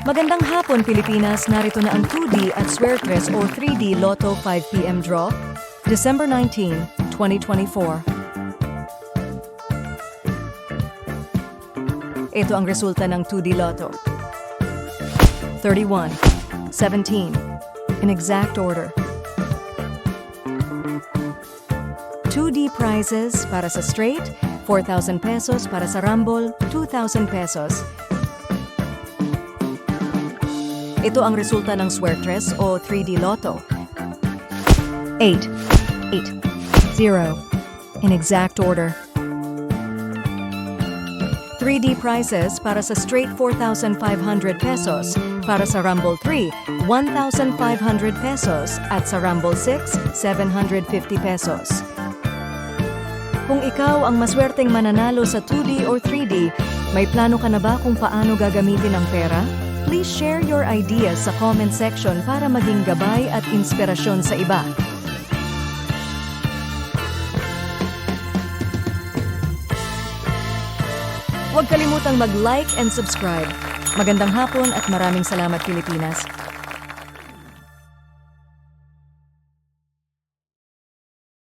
Magandang hapon, Pilipinas. Narito na ang 2D at Suertres o 3D Lotto 5 p.m. draw, December 19, 2024. Ito ang resulta ng 2D Lotto. 31, 17, in exact order. 2D prizes para sa straight, 4,000 pesos para sa rumble, 2,000 pesos. Ito ang resulta ng Suertres o 3D Lotto. 8, 8, 0, in exact order. 3D prizes para sa straight 4,500 pesos, para sa rumble 3, 1,500 pesos, at sa rumble 6, 750 pesos. Kung ikaw ang maswerteng mananalo sa 2D or 3D, may plano ka na ba kung paano gagamitin ang pera? Please share your ideas sa comment section para maging gabay at inspirasyon sa iba. Huwag kalimutang mag-like and subscribe. Magandang hapon at maraming salamat, Pilipinas.